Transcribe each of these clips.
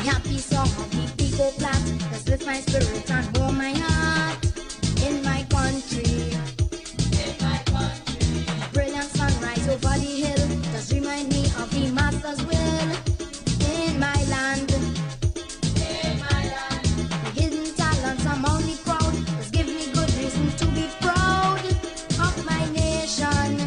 Happy song of the people flat, cause lift my spirit and warm my heart. In my country, brilliant sunrise over the hill, just remind me of the master's will. In my land, the hidden talents among the crowd, just give me good reason to be proud of my nation.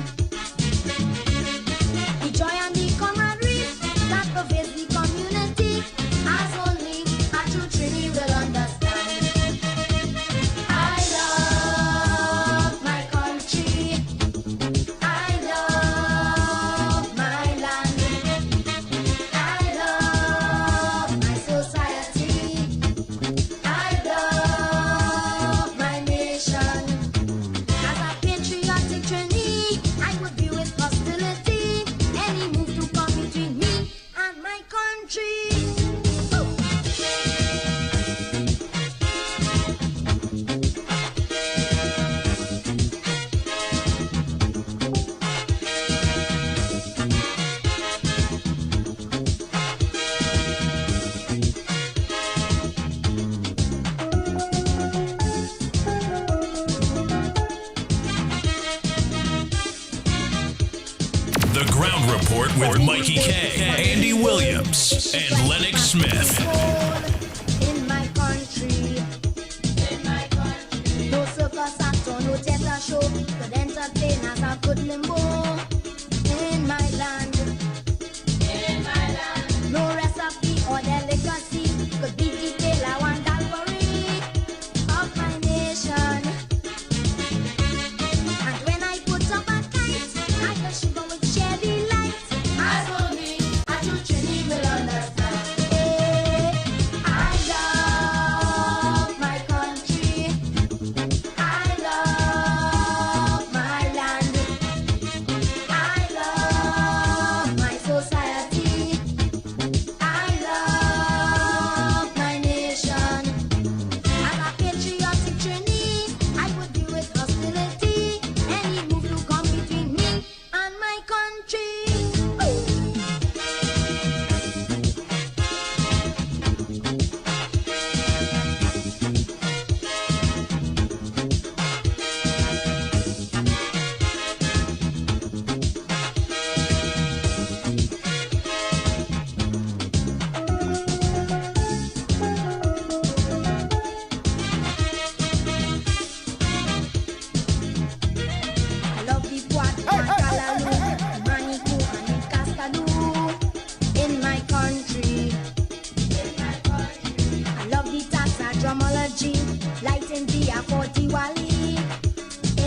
The joy and the camaraderie that pervades the community, as only a true Trini will understand. I love my country. I love my land. I love my society. I love my nation. As a patriotic Trini, I would view with hostility any move to come between me and my country. The Ground Report with Mikey K, Andy Williams, and Lennox Smith. In my country, no circus act or no theater show could entertain as a good limbo. In my land, no recipe or delicacy could be detailed I want Calvary of my nation. And when I put up a kite, I can shiver with shabby lights, as only a true Trini will understand. I love my country. I love my land. I love my society. I love my nation. As a patriotic Trini, I would deal with hostility any move to come between me and my country. I love the Puat, Callaloo, Manitou, and the Cascadoo. In my country, I love the Tata drumology, light in the A40 Wali.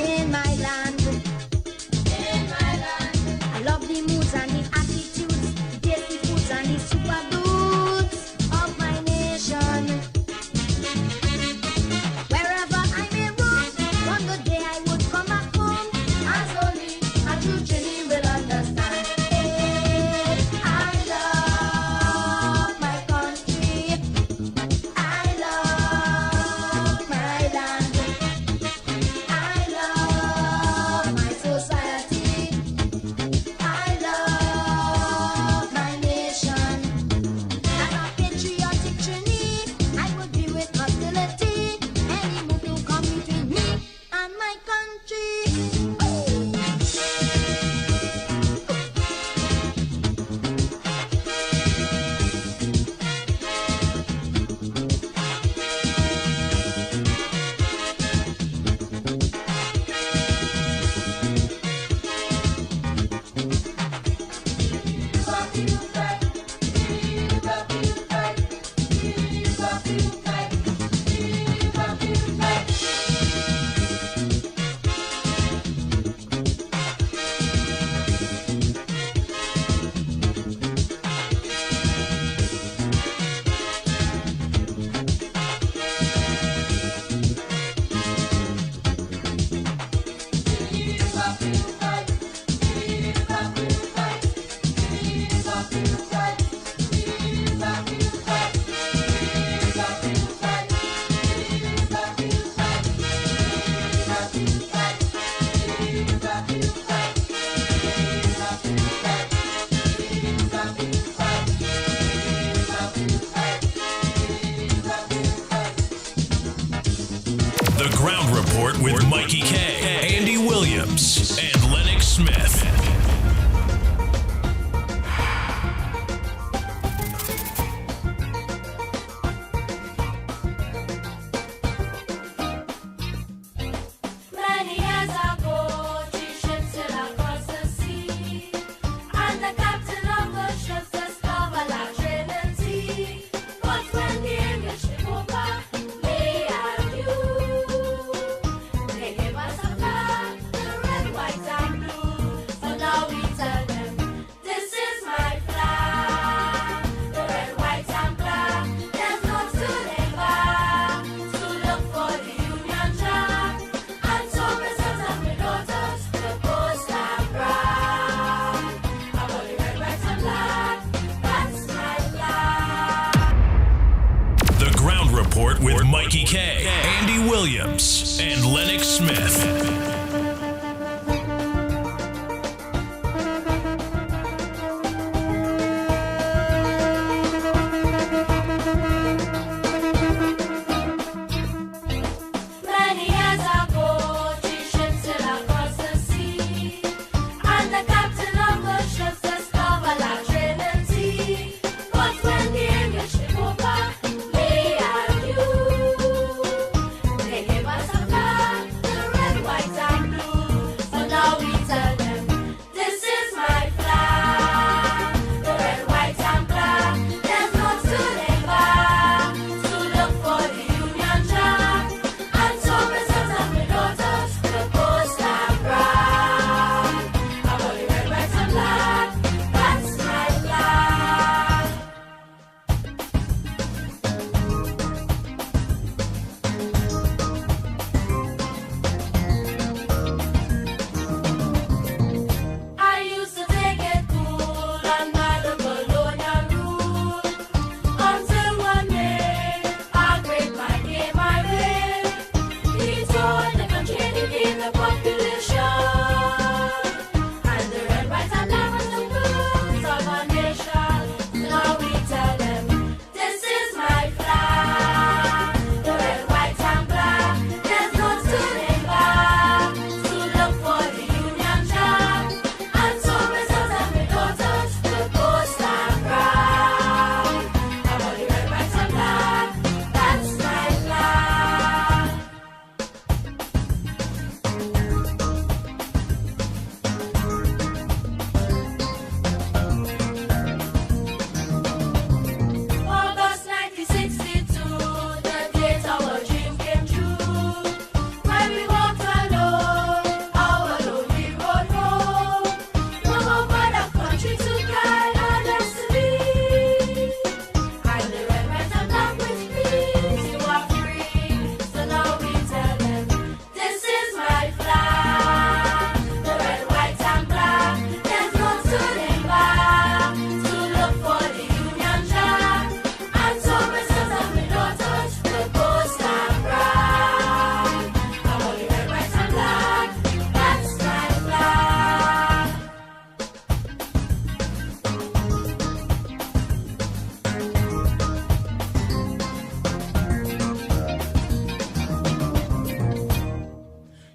In my land, I love the moods and the attitudes, the tasty foods and the super goods of my nation. Wherever I may roam, one good day I would come back home, as only a true Trini will understand. I love my country. I love my land. The Ground Report with Mikey K, Andy Williams, and Lennox Smith. Many years ago, 3 ships sailed across the sea, and the captain of the ships discovered that Trinity. But when the English came over, me and you, they gave us a flag, the red, white, and blue. So now we tell them, this is my flag, the red, white, and black. There's no turning back to look for the Union Jack. And so my sons and my daughters will boast and brag about the red, white, and black. That's my flag. The Ground Report with Mikey K, Andy Williams, and Lennox Smith. Many years ago, 3 ships sailed across the sea, and the captain of the ships discovered that Trinity. But when the English came over, me and you, they gave us a flag, the red, white, and blue. So now we tell them, this is my flag, the red, white, and black. There's no turning back to look for the Union Jack. And so my sons and my daughters will boast and brag about the red, white, and black. That's my flag. I used to take it cool under the colonial rule, until one day a great man came my way. He told the country and he gave the population, and the red, white, and black was the blues of a nation. Now we tell them, this is my flag, the red, white, and black. There's no turning back to look for the Union Jack. And so my sons and my daughters will boast and brag about the red, white, and black. That's my flag. August 1962, the date our dream came true. When we walked alone, our lonely road home. From over the country to guide our destiny. And the red, white, and black with peace, you are free. So now we tell them, this is my flag, the red, white, and black. There's no turning back to look for the Union Jack. And so my sons and my daughters will boast and brag about the red, white, and black. That's my flag.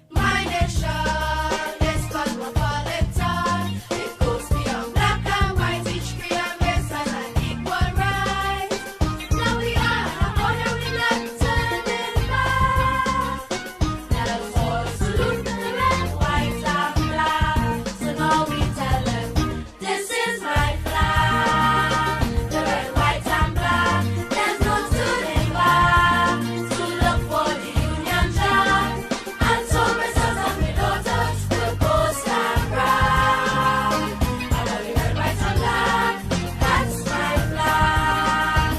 My nation is cosmopolitan. It goes beyond black and white, each freedom is an equal right. Now we are a border, we not turning back. Let us all salute the red, white, and black. So now we tell them, this is my flag, the red, white, and black. There's no turning back to look for the Union Jack. And so my sons and my daughters will boast and brag about the red, white, and black. That's my flag.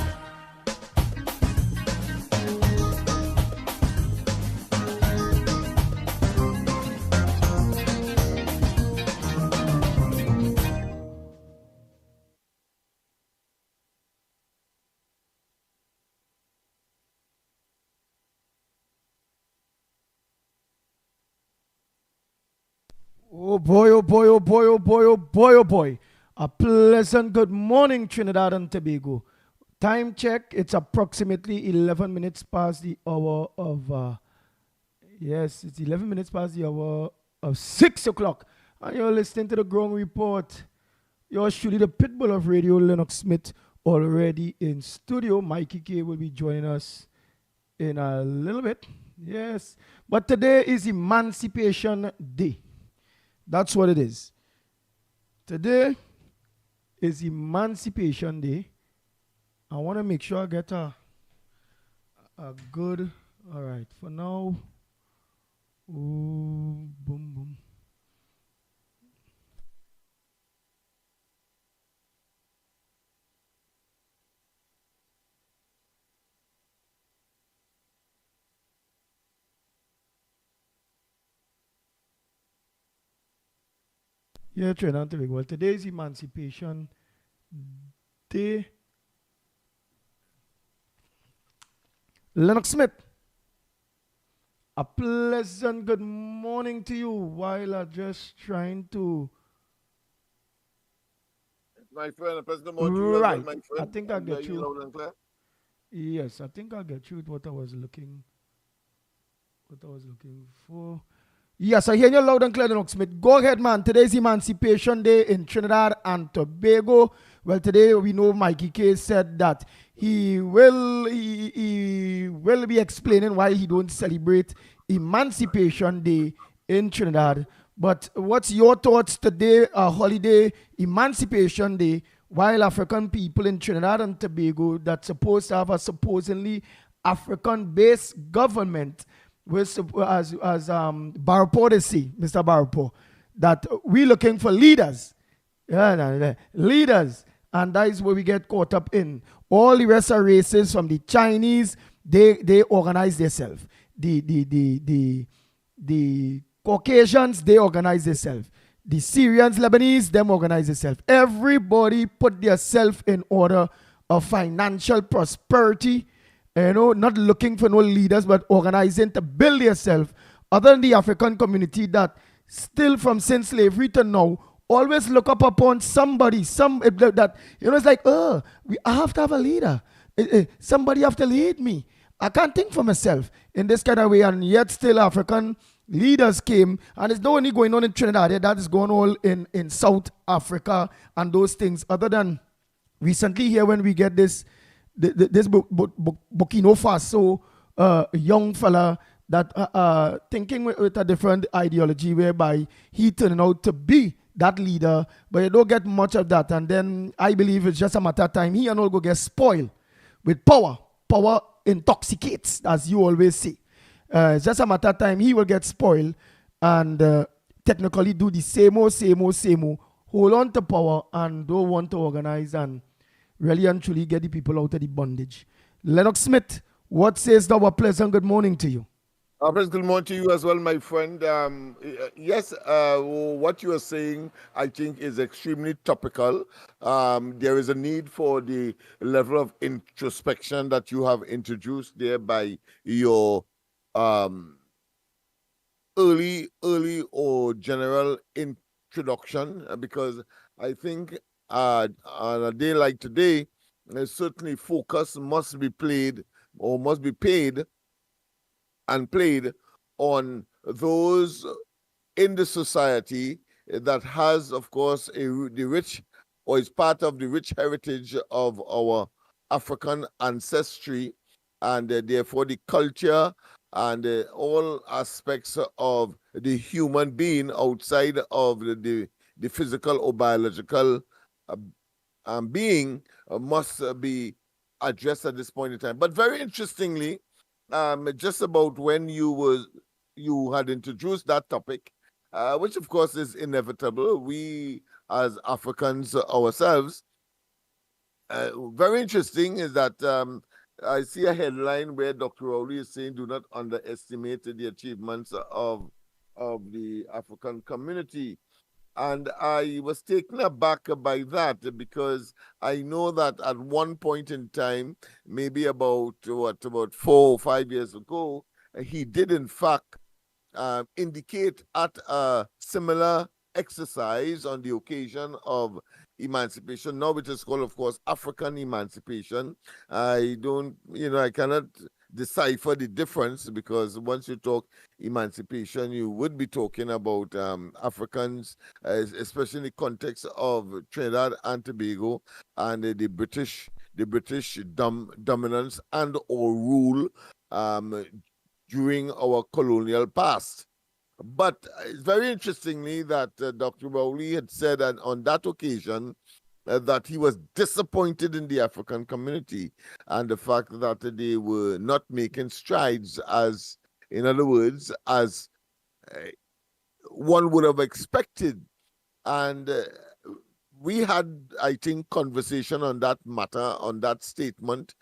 Oh boy, oh boy, oh boy, oh boy, oh boy, oh boy. A pleasant good morning, Trinidad and Tobago. Time check, it's approximately 11 minutes past the hour of Yes, it's 11 minutes past the hour of 6 o'clock. And you're listening to the Ground Report. You're surely the pitbull of radio, Lennox Smith, already in studio. Mikey K will be joining us in a little bit. Yes. But today is Emancipation Day. That's what it is. Today is Emancipation Day. I want to make sure I get a good, all right, for now. Ooh, boom, boom. Yeah, Trinidad and Tobago. Well, today is Emancipation Day. Lennox Smith, a pleasant good morning to you while I'm just trying to. My friend, a pleasant morning to you as well, Right. my I friend. think I'll And get you you. loud and clear. Yes, I think I'll get you with what I was looking for. Yes, I hear you loud and clear, Lennox Smith. Go ahead, man. Today's Emancipation Day in Trinidad and Tobago. Well, today we know Mikey K said that he will be explaining why he don't celebrate Emancipation Day in Trinidad. But what's your thoughts today, a holiday, Emancipation Day, while African people in Trinidad and Tobago that's supposed to have a supposedly African-based government with, as Barpo they say, Mr. Barpo, that we looking for leaders. Yeah, leaders. And that is where we get caught up in. All the rest of races from the Chinese, they organize themselves. The Caucasians, they organize themselves. The Syrians, Lebanese, them organize themselves. Everybody put themselves in order of financial prosperity, not looking for no leaders, but organizing to build yourself. Other than the African community that still from since slavery to now, always look up upon somebody, that, it's like, I have to have a leader. Somebody have to lead me. I can't think for myself in this kind of way, and yet still African leaders came, and it's not only going on in Trinidad, that is going on in South Africa and those things. Other than recently here when we get this Burkina Faso young fella that thinking with a different ideology whereby he turned out to be that leader, but you don't get much of that. And then I believe it's just a matter of time. He and all go get spoiled with power. Power intoxicates, as you always say. It's just a matter of time. He will get spoiled and technically do the same old, hold on to power and don't want to organize and really and truly get the people out of the bondage. Lennox Smith, what says thou? A pleasant good morning to you. Good morning to you as well, my friend. Yes, what you are saying, I think, is extremely topical. There is a need for the level of introspection that you have introduced there by your early or general introduction, because I think on a day like today, certainly focus must be paid and played on those in the society that has, of course, the rich, or is part of the rich heritage of our African ancestry, and therefore the culture and all aspects of the human being outside of the physical or biological being must be addressed at this point in time. But very interestingly, just about when you had introduced that topic, which of course is inevitable. We as Africans ourselves, very interesting is that I see a headline where Dr. Rowley is saying, "Do not underestimate the achievements of the African community." And I was taken aback by that, because I know that at one point in time, maybe about 4 or 5 years ago, he did in fact indicate at a similar exercise on the occasion of emancipation, now which is called, of course, African emancipation. I cannot decipher the difference, because once you talk emancipation, you would be talking about Africans, especially in the context of Trinidad and Tobago and the British dominance and or rule during our colonial past. But it's very interestingly that Dr. Rowley had said that on that occasion that he was disappointed in the African community and the fact that they were not making strides, as, in other words, as one would have expected. And we had, I think, conversation on that matter, on that statement,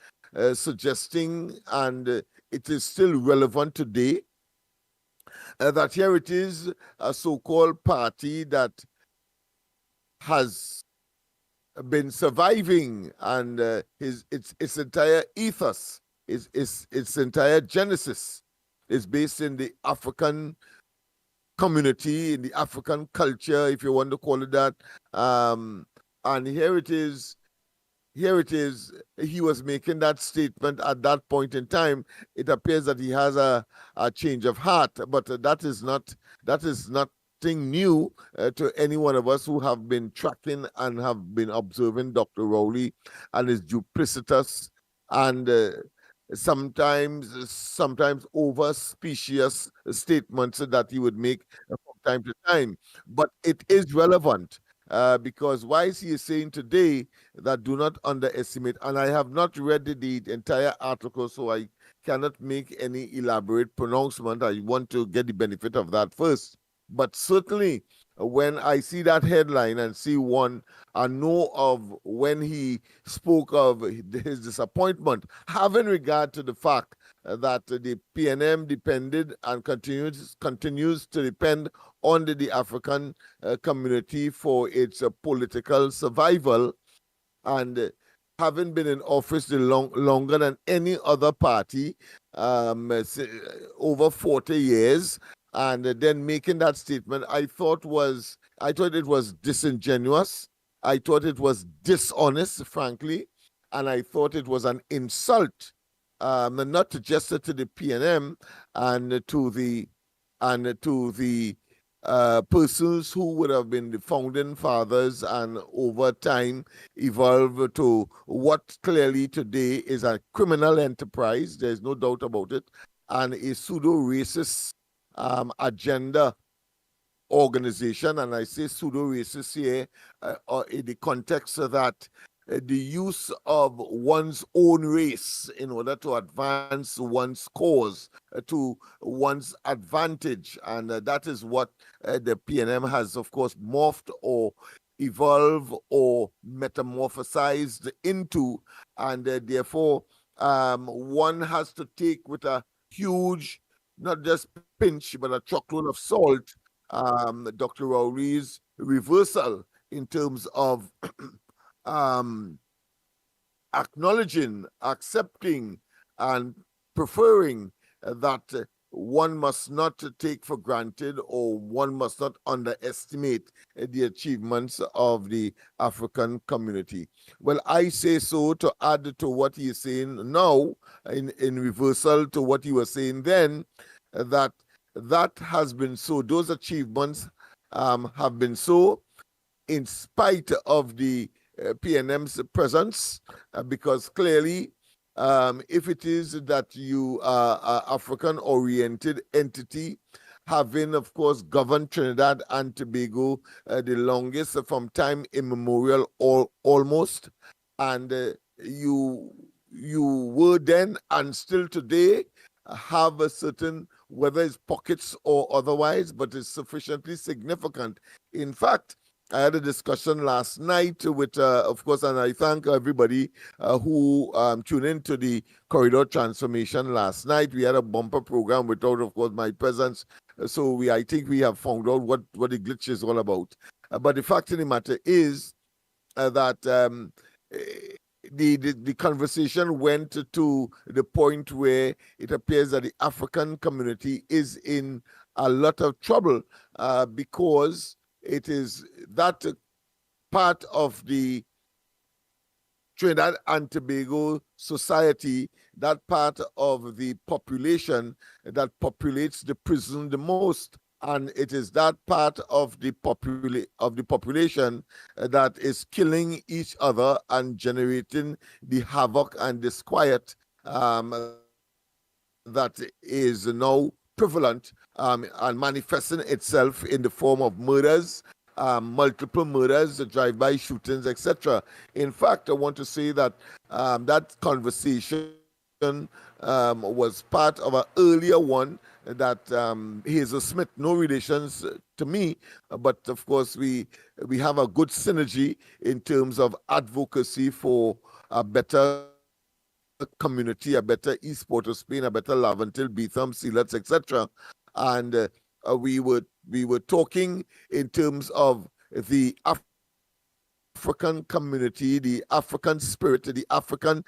suggesting, and it is still relevant today, that here it is, a so-called party that has been surviving, and its entire ethos, its entire genesis is based in the African community, in the African culture, if you want to call it that. And here it is, he was making that statement at that point in time. It appears that he has a change of heart, but that is nothing new to any one of us who have been tracking and have been observing Dr. Rowley and his duplicitous and sometimes over specious statements that he would make from time to time. But it is relevant. Because why is he saying today that do not underestimate, and I have not read the entire article, so I cannot make any elaborate pronouncement. I want to get the benefit of that first. But certainly, when I see that headline and see one, I know of when he spoke of his disappointment, having regard to the fact that the PNM depended and continues to depend on the African community for its political survival, and having been in office longer than any other party, over 40 years, and then making that statement, I thought it was disingenuous. I thought it was dishonest, frankly, and I thought it was an insult, not just to the PNM and to the persons who would have been the founding fathers and over time evolved to what clearly today is a criminal enterprise. There's no doubt about it, and a pseudo-racist agenda organization. And I say pseudo-racist here in the context of that the use of one's own race in order to advance one's cause to one's advantage. And that is what the PNM has, of course, morphed or evolved or metamorphosized into. And therefore, one has to take with a huge, not just pinch, but a truckload of salt, Dr. Rowley's reversal in terms of acknowledging, accepting, and preferring that one must not take for granted or one must not underestimate the achievements of the African community. Well, I say so to add to what he is saying now, in reversal to what he was saying then, that has been so, those achievements have been so in spite of the PNM's presence, because clearly, if it is that you are an African-oriented entity, having, of course, governed Trinidad and Tobago the longest from time immemorial, almost, and you were then and still today have a certain, whether it's pockets or otherwise, but it's sufficiently significant. In fact, I had a discussion last night with, of course, and I thank everybody who tuned into the corridor transformation last night. We had a bumper program without, of course, my presence. So I think we have found out what the glitch is all about. But the fact of the matter is that the conversation went to the point where it appears that the African community is in a lot of trouble because it is that part of the Trinidad and Tobago society that part of the population that populates the prison the most. And it is that part of the population that is killing each other and generating the havoc and disquiet that is now prevalent and manifesting itself in the form of murders, multiple murders, drive-by shootings, etc. In fact, I want to say that that conversation was part of an earlier one that Hazel Smith, no relations to me, but of course we have a good synergy in terms of advocacy for a better community, a better East Port of Spain, a better Laventil, Beetham, Sealets, etc. And we were talking in terms of the African community, the African spirit, the African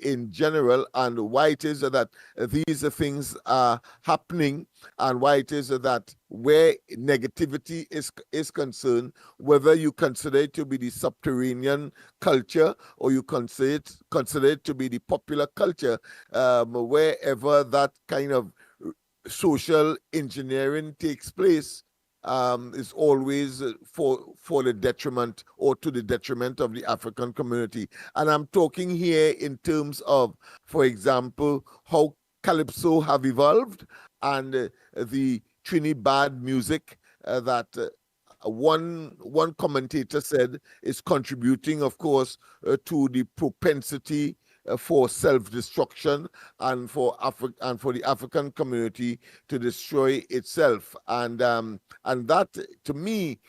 in general, and why it is that these things are happening, and why it is that where negativity is concerned, whether you consider it to be the subterranean culture or you consider it to be the popular culture, wherever that kind of social engineering takes place, is always for the detriment or to the detriment of the African community. And I'm talking here in terms of, for example, how calypso have evolved and the Trinidad music that one commentator said is contributing, of course, to the propensity for self-destruction and for the African community to destroy itself, and that to me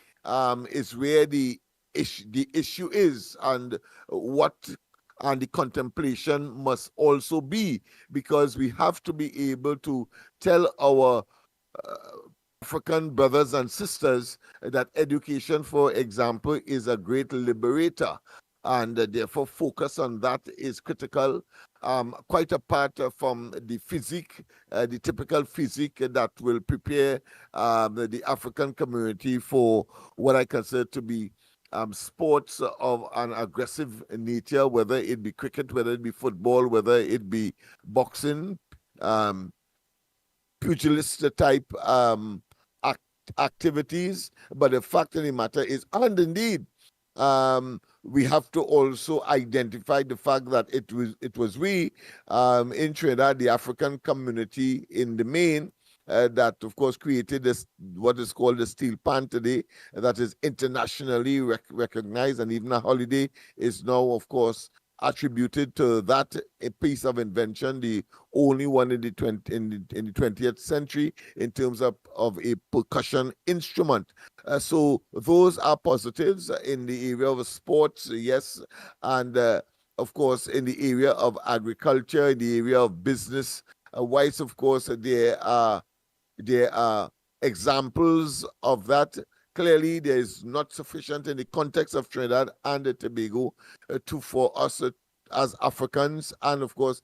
is where the issue is, and the contemplation must also be, because we have to be able to tell our African brothers and sisters that education, for example, is a great liberator, and therefore focus on that is critical, quite apart from the physique, the typical physique that will prepare the African community for what I consider to be sports of an aggressive nature, whether it be cricket, whether it be football, whether it be boxing, pugilist type activities. But the fact of the matter is, and indeed, we have to also identify the fact that it was we in Trinidad, the African community in the main, that of course created this, what is called the steel pan today, that is internationally recognized, and even a holiday is now of course attributed to that a piece of invention, the only one in the 20th century in terms of a percussion instrument. So those are positives in the area of sports, yes, and of course in the area of agriculture, in the area of business. Whilst of course there are examples of that. Clearly, there is not sufficient in the context of Trinidad and Tobago for us as Africans, and of course